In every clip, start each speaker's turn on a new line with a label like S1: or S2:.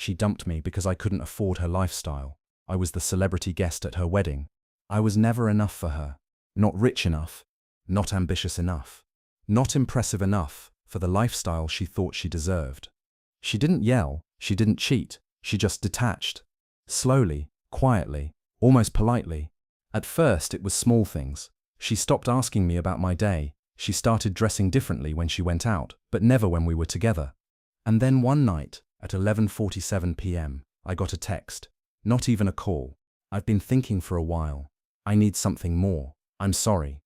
S1: She dumped me because I couldn't afford her lifestyle. I was the celebrity guest at her wedding. I was never enough for her. Not rich enough. Not ambitious enough. Not impressive enough for the lifestyle she thought she deserved. She didn't yell. She didn't cheat. She just detached. Slowly, quietly, almost politely. At first, it was small things. She stopped asking me about my day. She started dressing differently when she went out, but never when we were together. And then one night, at 11:47 p.m., I got a text. Not even a call. I've been thinking for a while. I need something more. I'm sorry.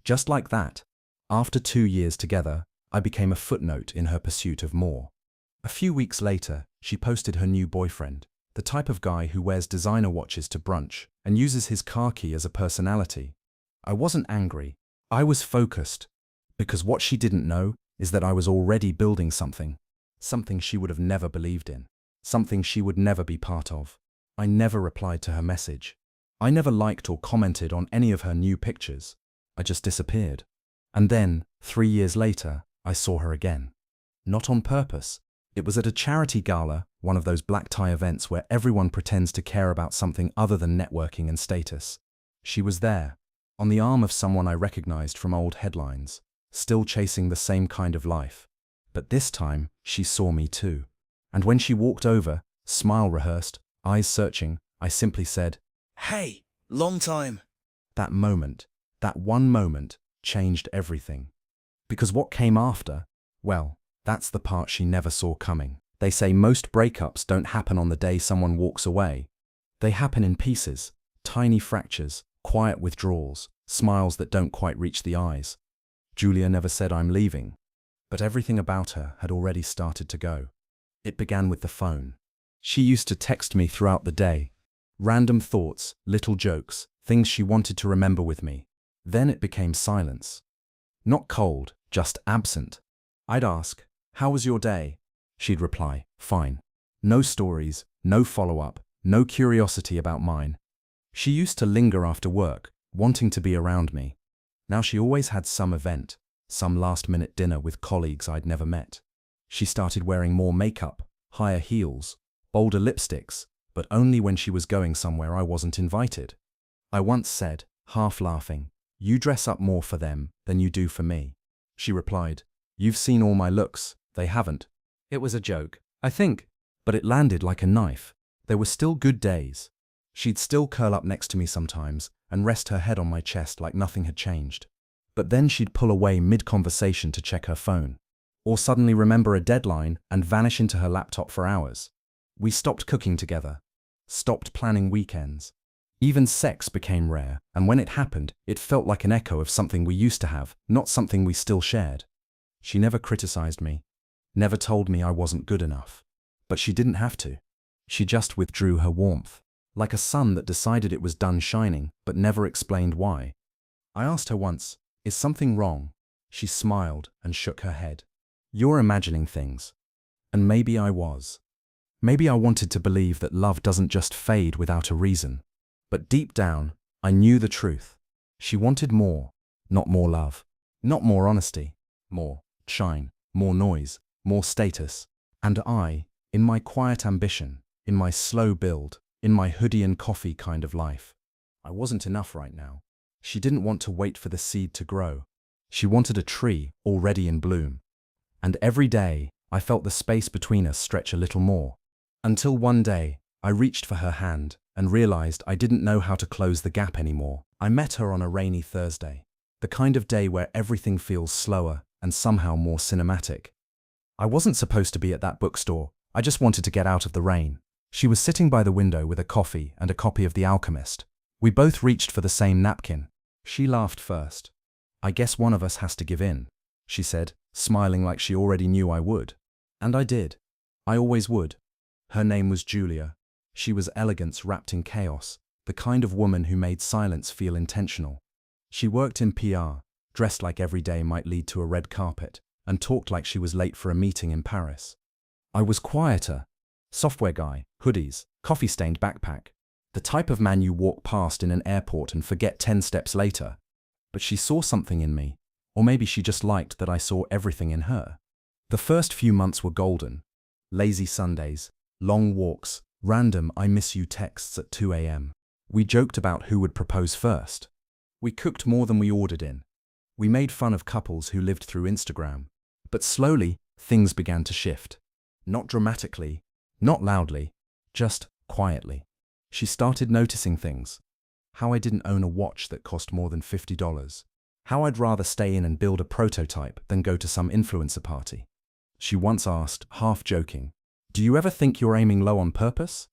S1: Just like that. After 2 years together, I became a footnote in her pursuit of more. A few weeks later, she posted her new boyfriend, the type of guy who wears designer watches to brunch and uses his car key as a personality. I wasn't angry. I was focused. Because what she didn't know is that I was already building something. Something she would have never believed in. Something she would never be part of. I never replied to her message. I never liked or commented on any of her new pictures. I just disappeared. And then, 3 years later, I saw her again. Not on purpose. It was at a charity gala, one of those black tie events where everyone pretends to care about something other than networking and status. She was there, on the arm of someone I recognized from old headlines, still chasing the same kind of life. But this time, she saw me too. And when she walked over, smile rehearsed, eyes searching, I simply said,
S2: "Hey, long time."
S1: That moment, that one moment, changed everything. Because what came after, well, that's the part she never saw coming. They say most breakups don't happen on the day someone walks away. They happen in pieces, tiny fractures, quiet withdrawals, smiles that don't quite reach the eyes. Julia never said I'm leaving, but everything about her had already started to go. It began with the phone. She used to text me throughout the day. Random thoughts, little jokes, things she wanted to remember with me. Then it became silence. Not cold, just absent. I'd ask, "How was your day?" She'd reply, "Fine." No stories, no follow-up, no curiosity about mine. She used to linger after work, wanting to be around me. Now she always had some event, some last-minute dinner with colleagues I'd never met. She started wearing more makeup, higher heels, bolder lipsticks, but only when she was going somewhere I wasn't invited. I once said, half laughing, "You dress up more for them than you do for me." She replied, "You've seen all my looks, they haven't." It was a joke, I think, but it landed like a knife. There were still good days. She'd still curl up next to me sometimes and rest her head on my chest like nothing had changed. But then she'd pull away mid-conversation to check her phone, or suddenly remember a deadline and vanish into her laptop for hours. We stopped cooking together, stopped planning weekends. Even sex became rare, and when it happened, it felt like an echo of something we used to have, not something we still shared. She never criticized me, never told me I wasn't good enough. But she didn't have to. She just withdrew her warmth, like a sun that decided it was done shining, but never explained why. I asked her once, "Is something wrong?" She smiled and shook her head. "You're imagining things." And maybe I was. Maybe I wanted to believe that love doesn't just fade without a reason. But deep down, I knew the truth. She wanted more, not more love, not more honesty, more shine, more noise, more status. And I, in my quiet ambition, in my slow build, in my hoodie and coffee kind of life, I wasn't enough right now. She didn't want to wait for the seed to grow. She wanted a tree already in bloom. And every day, I felt the space between us stretch a little more. Until one day, I reached for her hand and realized I didn't know how to close the gap anymore. I met her on a rainy Thursday, the kind of day where everything feels slower and somehow more cinematic. I wasn't supposed to be at that bookstore. I just wanted to get out of the rain. She was sitting by the window with a coffee and a copy of The Alchemist. We both reached for the same napkin. She laughed first. "I guess one of us has to give in," she said, smiling like she already knew I would. And I did. I always would. Her name was Julia. She was elegance wrapped in chaos, the kind of woman who made silence feel intentional. She worked in PR, dressed like every day might lead to a red carpet, and talked like she was late for a meeting in Paris. I was quieter. Software guy, hoodies, coffee-stained backpack. The type of man you walk past in an airport and forget 10 steps later. But she saw something in me, or maybe she just liked that I saw everything in her. The first few months were golden. Lazy Sundays, Long walks, random "I miss you" texts at 2 a.m. We joked about who would propose first. We cooked more than we ordered in. We made fun of couples who lived through Instagram. But slowly, things began to shift. Not dramatically, not loudly, just quietly. She started noticing things. How I didn't own a watch that cost more than $50. How I'd rather stay in and build a prototype than go to some influencer party. She once asked, half joking, "Do you ever think you're aiming low on purpose?"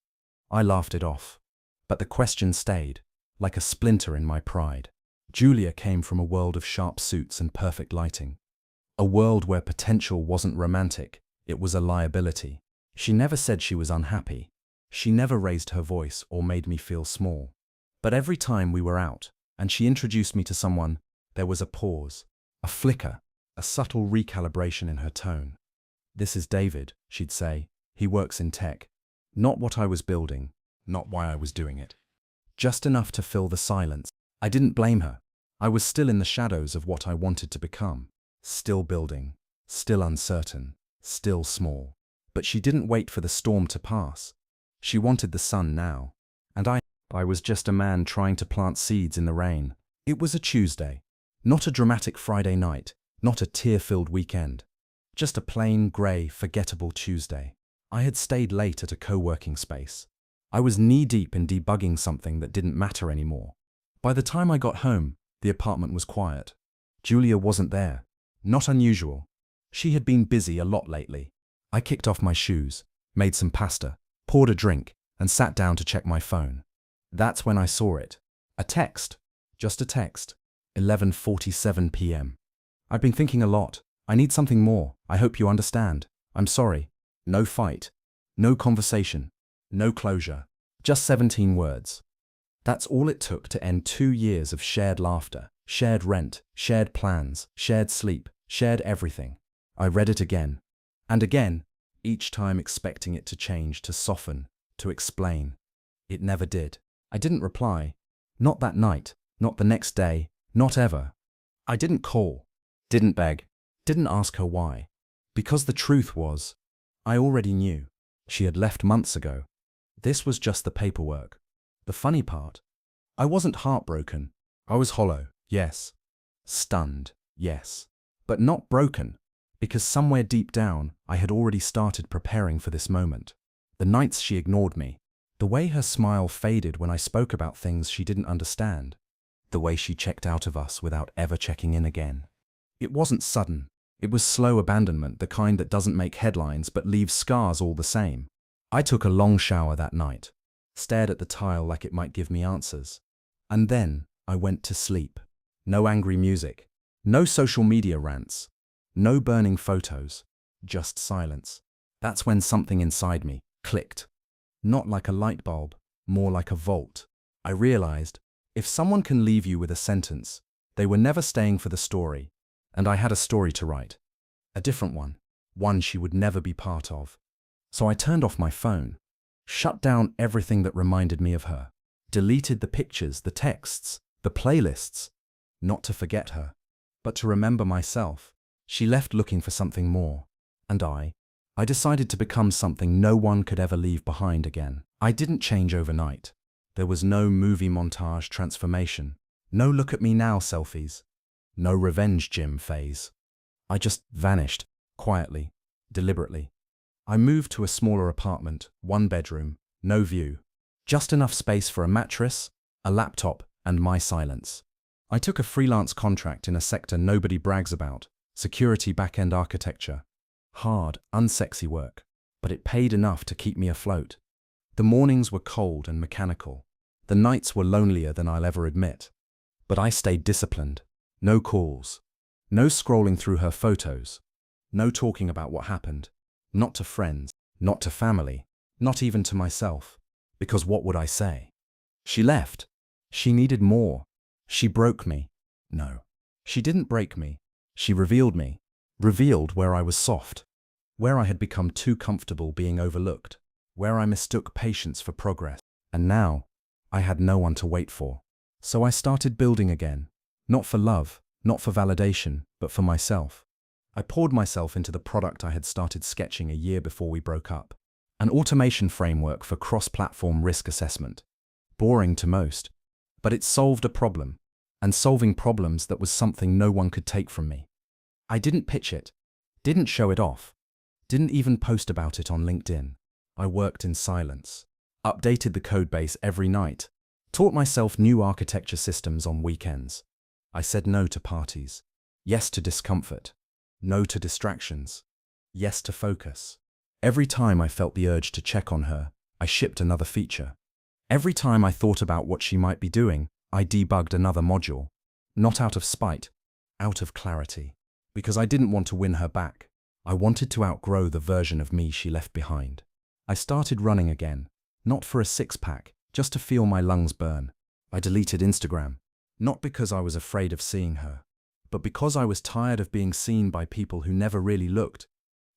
S1: I laughed it off. But the question stayed, like a splinter in my pride. Julia came from a world of sharp suits and perfect lighting. A world where potential wasn't romantic, it was a liability. She never said she was unhappy. She never raised her voice or made me feel small. But every time we were out, and she introduced me to someone, there was a pause, a flicker, a subtle recalibration in her tone. "This is David," she'd say. "He works in tech." Not what I was building, not why I was doing it. Just enough to fill the silence. I didn't blame her. I was still in the shadows of what I wanted to become. Still building, still uncertain, still small. But she didn't wait for the storm to pass. She wanted the sun now. And I was just a man trying to plant seeds in the rain. It was a Tuesday. Not a dramatic Friday night, not a tear-filled weekend. Just a plain, grey, forgettable Tuesday. I had stayed late at a co-working space. I was knee-deep in debugging something that didn't matter anymore. By the time I got home, the apartment was quiet. Julia wasn't there. Not unusual. She had been busy a lot lately. I kicked off my shoes, made some pasta, poured a drink, and sat down to check my phone. That's when I saw it. A text. Just a text. 11:47 p.m. "I've been thinking a lot. I need something more. I hope you understand. I'm sorry." No fight. No conversation. No closure. Just 17 words. That's all it took to end 2 years of shared laughter, shared rent, shared plans, shared sleep, shared everything. I read it again. And again, each time expecting it to change, to soften, to explain. It never did. I didn't reply. Not that night, not the next day, not ever. I didn't call, didn't beg, didn't ask her why. Because the truth was, I already knew. She had left months ago. This was just the paperwork. The funny part, I wasn't heartbroken. I was hollow, yes. Stunned, yes. But not broken, because somewhere deep down, I had already started preparing for this moment. The nights she ignored me, the way her smile faded when I spoke about things she didn't understand, the way she checked out of us without ever checking in again. It wasn't sudden. It was slow abandonment, the kind that doesn't make headlines but leaves scars all the same. I took a long shower that night, stared at the tile like it might give me answers. And then I went to sleep. No angry music, no social media rants, no burning photos, just silence. That's when something inside me clicked. Not like a light bulb, more like a vault. I realized, if someone can leave you with a sentence, they were never staying for the story. And I had a story to write. A different one she would never be part of. So I turned off my phone, shut down everything that reminded me of her, deleted the pictures, the texts, the playlists, not to forget her, but to remember myself. She left looking for something more, and I decided to become something no one could ever leave behind again. I didn't change overnight. There was no movie montage transformation, no look at me now selfies, no revenge gym phase. I just vanished, quietly, deliberately. I moved to a smaller apartment, 1 bedroom, no view, just enough space for a mattress, a laptop, and my silence. I took a freelance contract in a sector nobody brags about, security back-end architecture. Hard, unsexy work, but it paid enough to keep me afloat. The mornings were cold and mechanical. The nights were lonelier than I'll ever admit. But I stayed disciplined. No calls. No scrolling through her photos. No talking about what happened. Not to friends, not to family, not even to myself. Because what would I say? She left. She needed more. She broke me. No. She didn't break me. She revealed me. Revealed where I was soft. Where I had become too comfortable being overlooked. Where I mistook patience for progress. And now, I had no one to wait for. So I started building again. Not for love, not for validation, but for myself. I poured myself into the product I had started sketching a year before we broke up. An automation framework for cross-platform risk assessment. Boring to most, but it solved a problem, and solving problems that was something no one could take from me. I didn't pitch it, didn't show it off, didn't even post about it on LinkedIn. I worked in silence, updated the codebase every night, taught myself new architecture systems on weekends. I said no to parties, yes to discomfort, no to distractions, yes to focus. Every time I felt the urge to check on her, I shipped another feature. Every time I thought about what she might be doing, I debugged another module. Not out of spite, out of clarity. Because I didn't want to win her back. I wanted to outgrow the version of me she left behind. I started running again, not for a six-pack, just to feel my lungs burn. I deleted Instagram, not because I was afraid of seeing her, but because I was tired of being seen by people who never really looked.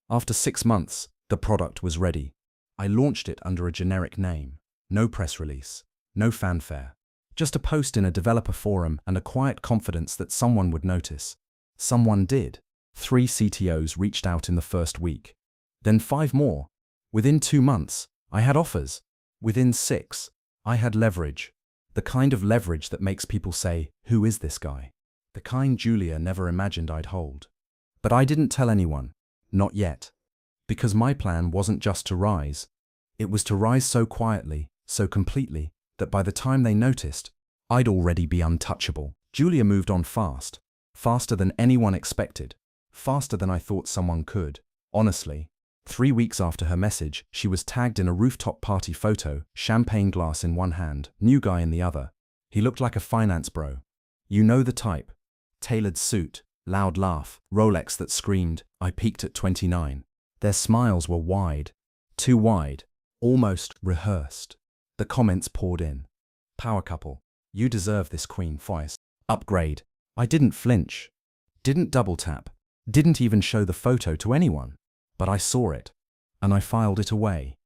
S1: After 6 months, the product was ready. I launched it under a generic name. No press release, no fanfare. Just a post in a developer forum and a quiet confidence that someone would notice. Someone did. 3 CTOs reached out in the first week. Then 5 more. Within 2 months, I had offers. Within 6, I had leverage. The kind of leverage that makes people say, "Who is this guy?" The kind Julia never imagined I'd hold. But I didn't tell anyone. Not yet. Because my plan wasn't just to rise. It was to rise so quietly, so completely, that by the time they noticed, I'd already be untouchable. Julia moved on fast. Faster than anyone expected. Faster than I thought someone could. Honestly, 3 weeks after her message, she was tagged in a rooftop party photo, champagne glass in one hand, new guy in the other. He looked like a finance bro. You know the type. Tailored suit, loud laugh, Rolex that screamed, I peaked at 29. Their smiles were wide. Too wide. Almost rehearsed. The comments poured in. Power couple. You deserve this queen voice. Upgrade. I didn't flinch. Didn't double tap. Didn't even show the photo to anyone. But I saw it. And I filed it away.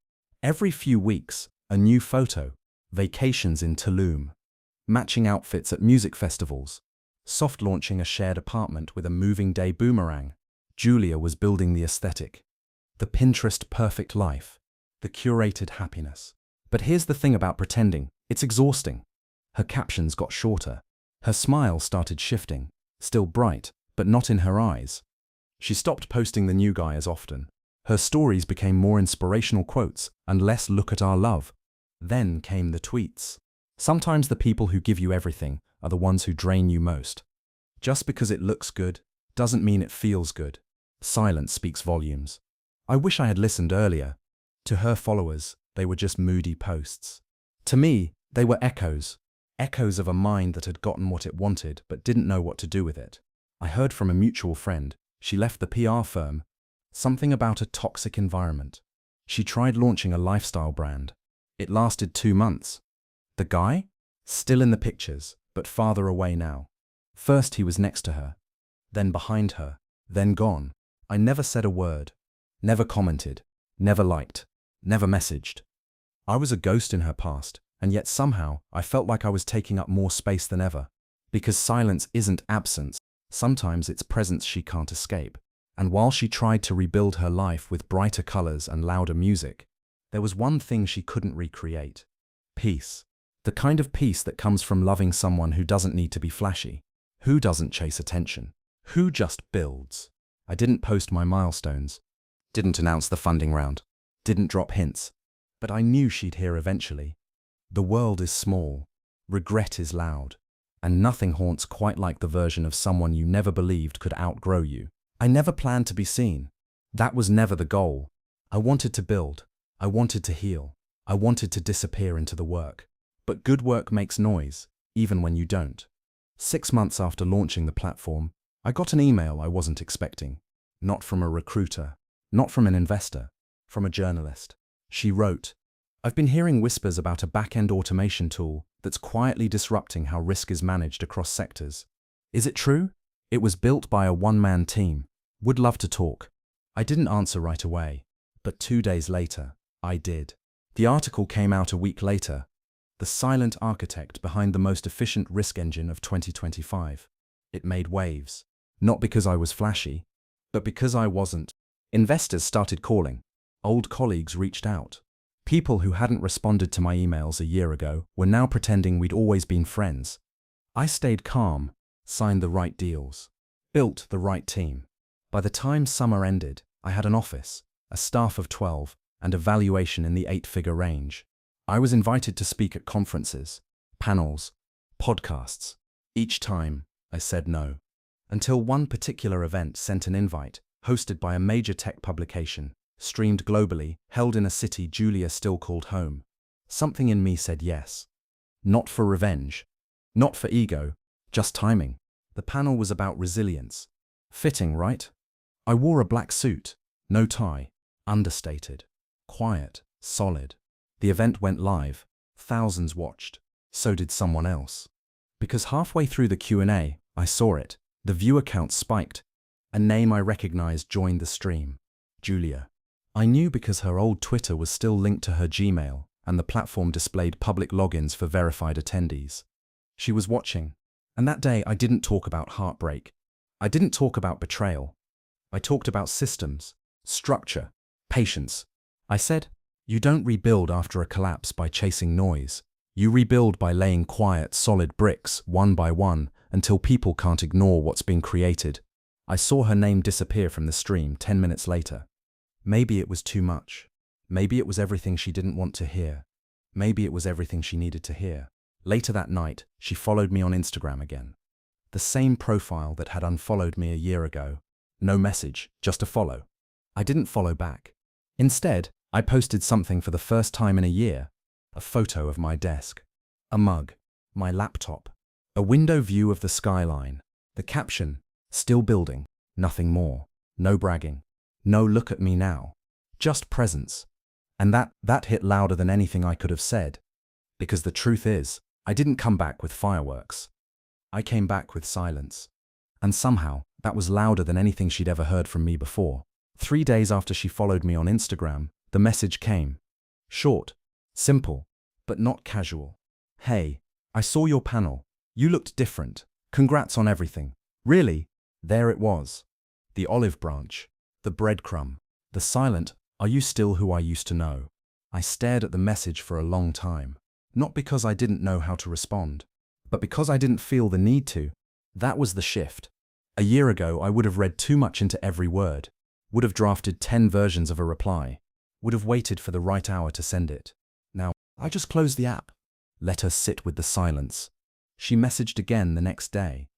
S1: Every few weeks, a new photo. Vacations in Tulum. Matching outfits at music festivals. Soft launching a shared apartment with a moving day boomerang. Julia was building the aesthetic. The Pinterest perfect life. The curated happiness. But here's the thing about pretending. It's exhausting. Her captions got shorter. Her smile started shifting. Still bright, but not in her eyes. She stopped posting the new guy as often. Her stories became more inspirational quotes and less "look at our love." Then came the tweets. Sometimes the people who give you everything are the ones who drain you most. Just because it looks good doesn't mean it feels good. Silence speaks volumes. I wish I had listened earlier. To her followers, they were just moody posts. To me, they were echoes. Echoes of a mind that had gotten what it wanted but didn't know what to do with it. I heard from a mutual friend. She left the PR firm. Something about a toxic environment. She tried launching a lifestyle brand. It lasted 2 months. The guy? Still in the pictures, but farther away now. First he was next to her, then behind her, then gone. I never said a word, never commented, never liked, never messaged. I was a ghost in her past, and yet somehow I felt like I was taking up more space than ever. Because silence isn't absence, sometimes it's presence she can't escape. And while she tried to rebuild her life with brighter colors and louder music, there was one thing she couldn't recreate. Peace. The kind of peace that comes from loving someone who doesn't need to be flashy, who doesn't chase attention, who just builds. I didn't post my milestones, didn't announce the funding round, didn't drop hints, but I knew she'd hear eventually. The world is small, regret is loud, and nothing haunts quite like the version of someone you never believed could outgrow you. I never planned to be seen. That was never the goal. I wanted to build. I wanted to heal. I wanted to disappear into the work. But good work makes noise, even when you don't. 6 months after launching the platform, I got an email I wasn't expecting. Not from a recruiter, not from an investor, from a journalist. She wrote, "I've been hearing whispers about a back-end automation tool that's quietly disrupting how risk is managed across sectors. Is it true? It was built by a one-man team. Would love to talk." I didn't answer right away, but 2 days later, I did. The article came out a week later. The silent architect behind the most efficient risk engine of 2025. It made waves. Not because I was flashy, but because I wasn't. Investors started calling. Old colleagues reached out. People who hadn't responded to my emails a year ago were now pretending we'd always been friends. I stayed calm, signed the right deals, built the right team. By the time summer ended, I had an office, a staff of 12, and a valuation in the 8-figure range. I was invited to speak at conferences, panels, podcasts. Each time, I said no. Until one particular event sent an invite, hosted by a major tech publication, streamed globally, held in a city Julia still called home. Something in me said yes. Not for revenge. Not for ego. Just timing. The panel was about resilience. Fitting, right? I wore a black suit. No tie. Understated. Quiet. Solid. The event went live. Thousands watched. So did someone else. Because halfway through the Q&A, I saw it. The viewer count spiked. A name I recognized joined the stream. Julia. I knew because her old Twitter was still linked to her Gmail, and the platform displayed public logins for verified attendees. She was watching. And that day I didn't talk about heartbreak. I didn't talk about betrayal. I talked about systems, structure, patience. I said, you don't rebuild after a collapse by chasing noise. You rebuild by laying quiet, solid bricks, one by one, until people can't ignore what's been created. I saw her name disappear from the stream 10 minutes later. Maybe it was too much. Maybe it was everything she didn't want to hear. Maybe it was everything she needed to hear. Later that night, she followed me on Instagram again. The same profile that had unfollowed me a year ago. No message, just a follow. I didn't follow back. Instead, I posted something for the first time in a year. A photo of my desk. A mug. My laptop. A window view of the skyline. The caption, still building, nothing more. No bragging. No look at me now. Just presence. And that hit louder than anything I could have said. Because the truth is, I didn't come back with fireworks. I came back with silence. And somehow, that was louder than anything she'd ever heard from me before. 3 days after she followed me on Instagram, the message came. Short, simple, but not casual. Hey, I saw your panel. You looked different. Congrats on everything. Really? There it was. The olive branch. The breadcrumb. The silent, are you still who I used to know? I stared at the message for a long time. Not because I didn't know how to respond, but because I didn't feel the need to. That was the shift. A year ago, I would have read too much into every word, would have drafted 10 versions of a reply, would have waited for the right hour to send it. Now, I just closed the app. Let her sit with the silence. She messaged again the next day.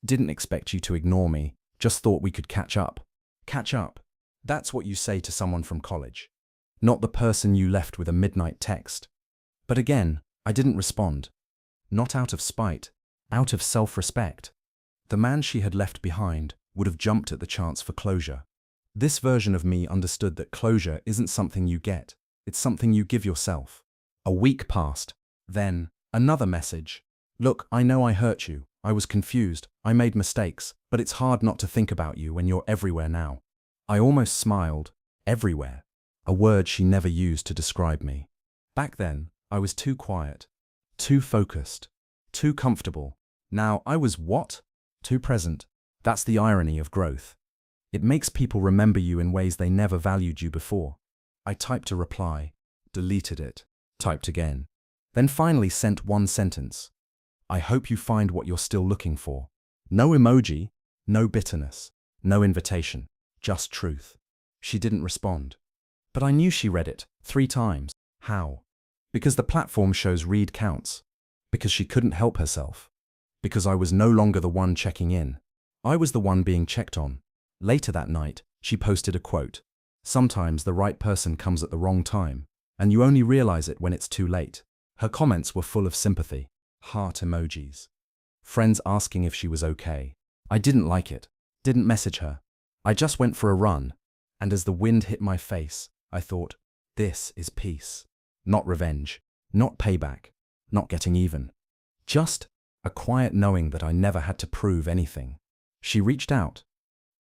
S1: Didn't expect you to ignore me, just thought we could catch up. Catch up. That's what you say to someone from college. Not the person you left with a midnight text. But again, I didn't respond. Not out of spite, out of self-respect. The man she had left behind would have jumped at the chance for closure. This version of me understood that closure isn't something you get, it's something you give yourself. A week passed. Then, another message. Look, I know I hurt you. I was confused. I made mistakes, but it's hard not to think about you when you're everywhere now. I almost smiled. Everywhere. A word she never used to describe me. Back then, I was too quiet, too focused, too comfortable. Now I was what? Too present. That's the irony of growth. It makes people remember you in ways they never valued you before. I typed a reply, deleted it, typed again, then finally sent one sentence. I hope you find what you're still looking for. No emoji, no bitterness, no invitation, just truth. She didn't respond. But I knew she read it 3 times. How? Because the platform shows read counts. Because she couldn't help herself. Because I was no longer the one checking in. I was the one being checked on. Later that night, she posted a quote. Sometimes the right person comes at the wrong time, and you only realize it when it's too late. Her comments were full of sympathy. Heart emojis. Friends asking if she was okay. I didn't like it. Didn't message her. I just went for a run. And as the wind hit my face, I thought, this is peace. Not revenge. Not payback. Not getting even. Just a quiet knowing that I never had to prove anything. She reached out.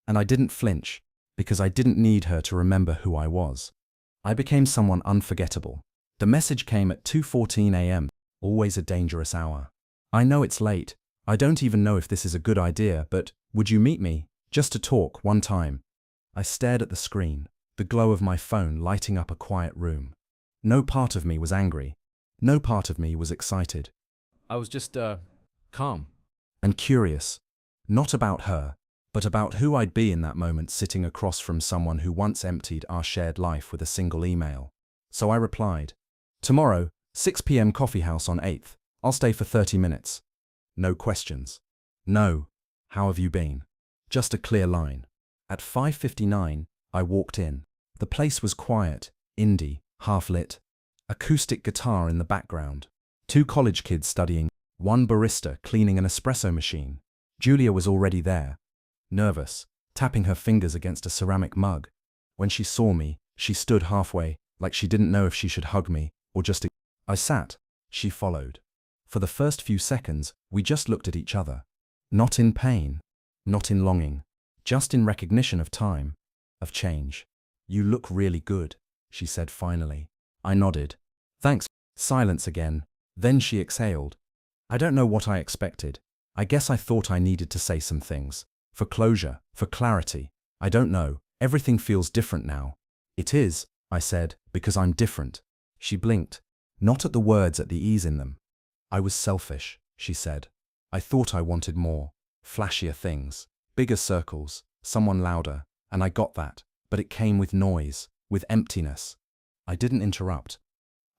S1: And I didn't flinch, because I didn't need her to remember who I was. I became someone unforgettable. The message came at 2:14 a.m., always a dangerous hour. I know it's late. I don't even know if this is a good idea, but would you meet me, just to talk one time? I stared at the screen. the glow of my phone lighting up a quiet room. No part of me was angry. No part of me was excited.
S3: I was just, calm.
S1: And curious. Not about her, but about who I'd be in that moment sitting across from someone who once emptied our shared life with a single email. So I replied, "Tomorrow, 6 p.m. coffee house on 8th. I'll stay for 30 minutes. No questions. No, how have you been? Just a clear line." At 5:59, I walked in. The place was quiet, indie, half-lit. Acoustic guitar in the background. 2 college kids studying, 1 barista cleaning an espresso machine. Julia was already there, nervous, tapping her fingers against a ceramic mug. When she saw me, she stood halfway, like she didn't know if she should hug me or just... I sat. She followed. For the first few seconds, we just looked at each other. Not in pain, not in longing, just in recognition of time, of change. "You look really good," she said finally. I nodded. "Thanks." Silence again. Then she exhaled. I don't know what I expected. I guess I thought I needed to say some things. For closure, for clarity. I don't know. Everything feels different now. "It is," I said, "because I'm different." She blinked. Not at the words, at the ease in them. "I was selfish," she said. "I thought I wanted more. Flashier things. Bigger circles. Someone louder. And I got that. But it came with noise. With emptiness." I didn't interrupt.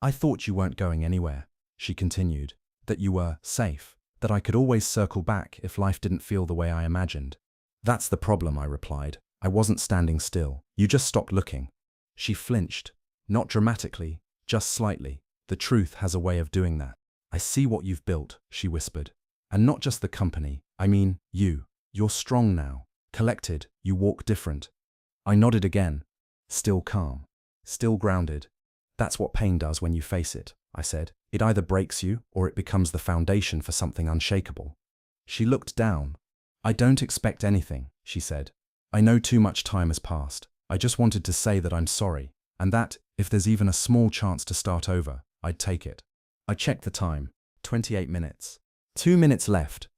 S1: "I thought you weren't going anywhere," she continued. "That you were safe. That I could always circle back if life didn't feel the way I imagined." "That's the problem," I replied. "I wasn't standing still. You just stopped looking." She flinched. Not dramatically, just slightly. "The truth has a way of doing that." "I see what you've built," she whispered. "And not just the company. I mean, you. You're strong now. Collected. You walk different." I nodded again. Still calm. Still grounded. "That's what pain does when you face it," I said. "It either breaks you or it becomes the foundation for something unshakable." She looked down. "I don't expect anything," she said. "I know too much time has passed. I just wanted to say that I'm sorry, and that, if there's even a small chance to start over, I'd take it." I checked the time. 28 minutes. 2 minutes left.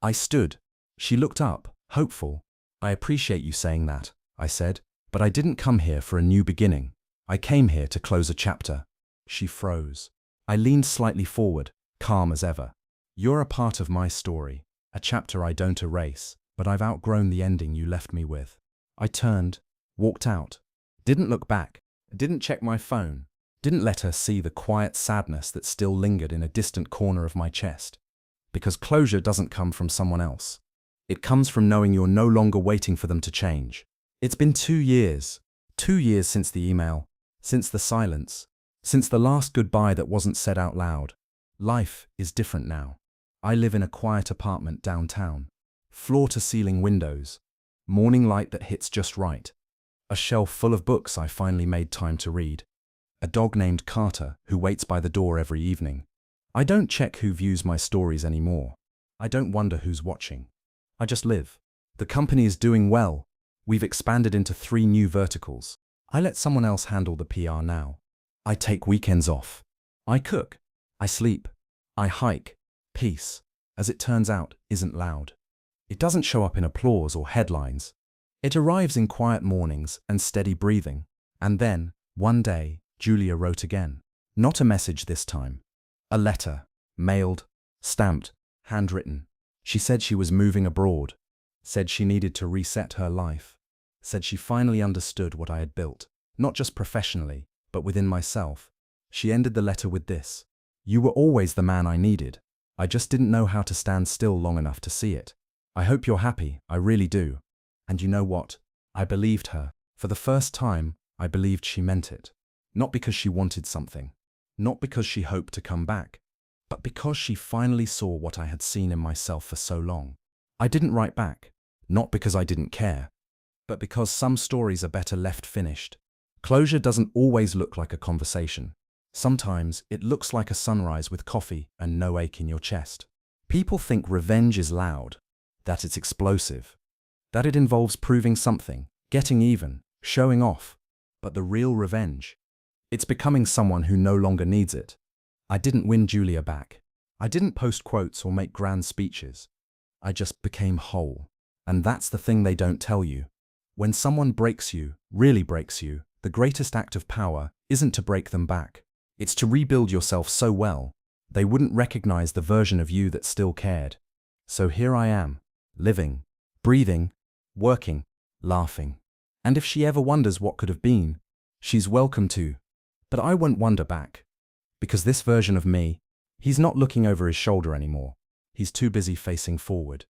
S1: I stood. She looked up, hopeful. "I appreciate you saying that," I said, "but I didn't come here for a new beginning. I came here to close a chapter." She froze. I leaned slightly forward, calm as ever. "You're a part of my story, a chapter I don't erase, but I've outgrown the ending you left me with." I turned, walked out, didn't look back, didn't check my phone, didn't let her see the quiet sadness that still lingered in a distant corner of my chest. Because closure doesn't come from someone else. It comes from knowing you're no longer waiting for them to change. It's been 2 years. 2 years since the email, since the silence, since the last goodbye that wasn't said out loud. Life is different now. I live in a quiet apartment downtown. Floor-to-ceiling windows. Morning light that hits just right. A shelf full of books I finally made time to read. A dog named Carter who waits by the door every evening. I don't check who views my stories anymore. I don't wonder who's watching. I just live. The company is doing well. We've expanded into 3 new verticals. I let someone else handle the PR now. I take weekends off. I cook. I sleep. I hike. Peace, as it turns out, isn't loud. It doesn't show up in applause or headlines. It arrives in quiet mornings and steady breathing. And then, one day, Julia wrote again. Not a message this time. A letter. Mailed. Stamped. Handwritten. She said she was moving abroad. Said she needed to reset her life. Said she finally understood what I had built. Not just professionally, but within myself. She ended the letter with this. "You were always the man I needed. I just didn't know how to stand still long enough to see it. I hope you're happy, I really do." And you know what? I believed her. For the first time, I believed she meant it. Not because she wanted something. Not because she hoped to come back. But because she finally saw what I had seen in myself for so long. I didn't write back. Not because I didn't care. But because some stories are better left finished. Closure doesn't always look like a conversation. Sometimes it looks like a sunrise with coffee and no ache in your chest. People think revenge is loud, that it's explosive, that it involves proving something, getting even, showing off. But the real revenge, it's becoming someone who no longer needs it. I didn't win Julia back. I didn't post quotes or make grand speeches. I just became whole. And that's the thing they don't tell you. When someone breaks you, really breaks you, the greatest act of power isn't to break them back. It's to rebuild yourself so well, they wouldn't recognize the version of you that still cared. So here I am, living, breathing, working, laughing. And if she ever wonders what could have been, she's welcome to. But I won't wonder back. Because this version of me, he's not looking over his shoulder anymore. He's too busy facing forward.